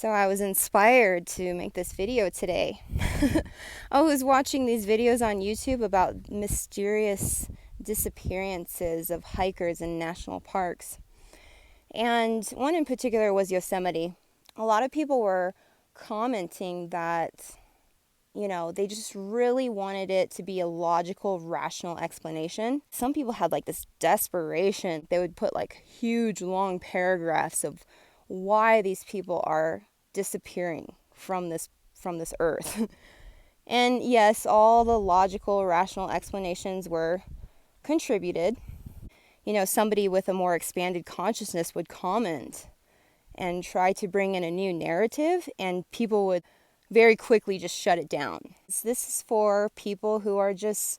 So I was inspired to make this video today. I was watching these videos on YouTube about mysterious disappearances of hikers in national parks. And one in particular was Yosemite. A lot of people were commenting that, they just really wanted it to be a logical, rational explanation. Some people had like this desperation. They would put like huge, long paragraphs of why these people are disappearing from this earth. And yes, all the logical, rational explanations were contributed. Somebody with a more expanded consciousness would comment and try to bring in a new narrative, and people would very quickly just shut it down. This is for people who are just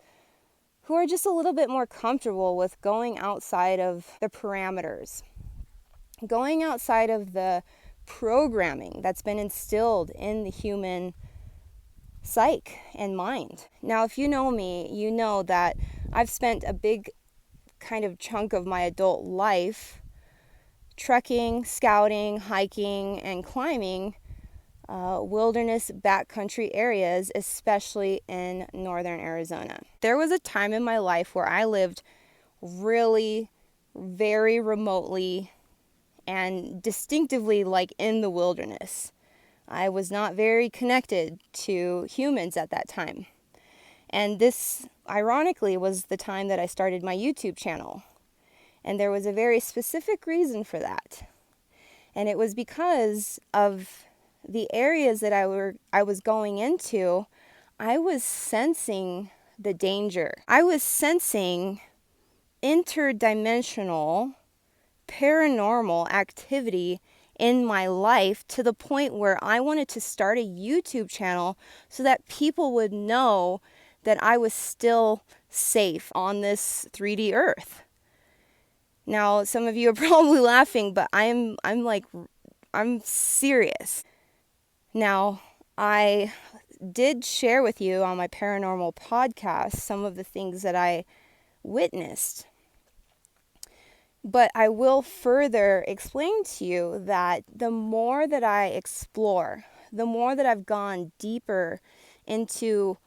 a little bit more comfortable with going outside of the parameters, going outside of the programming that's been instilled in the human psyche and mind. Now, if you know me, you know that I've spent a big kind of chunk of my adult life trekking, scouting, hiking, and climbing wilderness backcountry areas, especially in northern Arizona. There was a time in my life where I lived really very remotely and distinctively like in the wilderness. I was not very connected to humans at that time. And this, ironically, was the time that I started my YouTube channel. And there was a very specific reason for that. And it was because of the areas that I was going into. I was sensing the danger. I was sensing interdimensional, paranormal activity in my life, to the point where I wanted to start a YouTube channel so that people would know that I was still safe on this 3D earth. Now, some of you are probably laughing, but I'm serious. Now, I did share with you on my paranormal podcast some of the things that I witnessed. But I will further explain to you that the more that I explore, the more that I've gone deeper into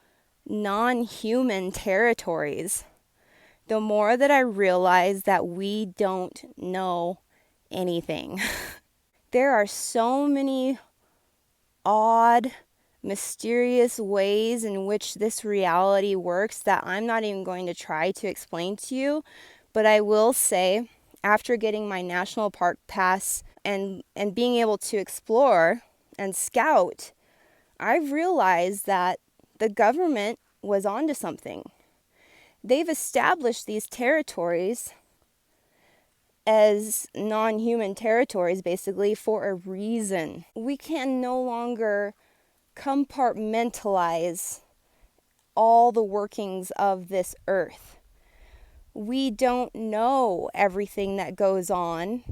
non-human territories, the more that I realize that we don't know anything. There are so many odd, mysterious ways in which this reality works that I'm not even going to try to explain to you. But I will say, after getting my national park pass and being able to explore and scout, I've realized that the government was onto something. They've established these territories as non-human territories, basically, for a reason. We can no longer compartmentalize all the workings of this earth. We don't know everything that goes on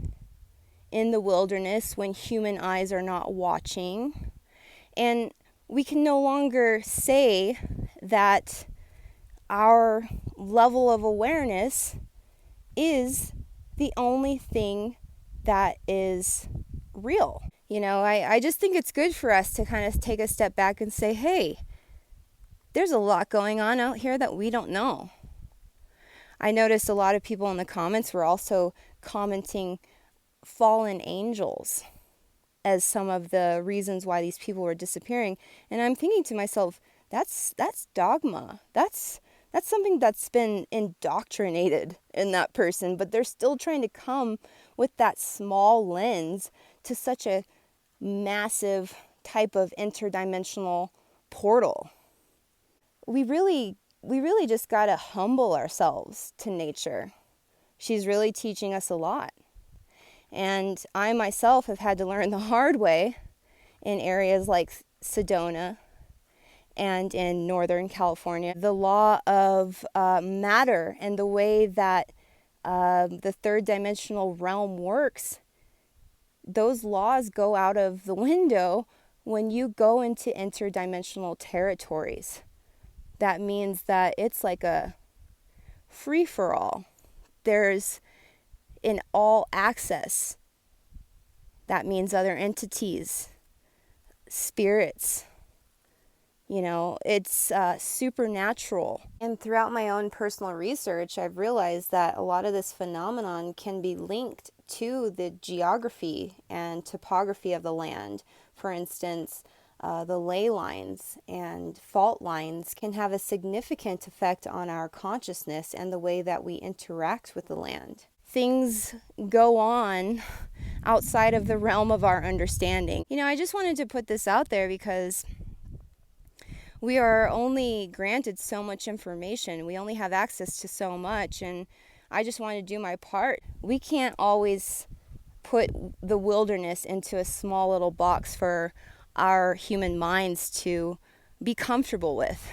in the wilderness when human eyes are not watching. And we can no longer say that our level of awareness is the only thing that is real. I just think it's good for us to kind of take a step back and say, hey, there's a lot going on out here that we don't know. I noticed a lot of people in the comments were also commenting fallen angels as some of the reasons why these people were disappearing. And I'm thinking to myself, that's dogma. That's something that's been indoctrinated in that person, but they're still trying to come with that small lens to such a massive type of interdimensional portal. We really just got to humble ourselves to nature. She's really teaching us a lot. And I myself have had to learn the hard way in areas like Sedona and in Northern California. The law of matter and the way that the third dimensional realm works, those laws go out of the window when you go into interdimensional territories. That means that it's like a free-for-all. There's an all access. That means other entities, spirits. It's supernatural. And throughout my own personal research, I've realized that a lot of this phenomenon can be linked to the geography and topography of the land. For instance, the ley lines and fault lines can have a significant effect on our consciousness and the way that we interact with the land. Things go on outside of the realm of our understanding. I just wanted to put this out there because we are only granted so much information. We only have access to so much, and I just want to do my part. We can't always put the wilderness into a small little box for our human minds to be comfortable with.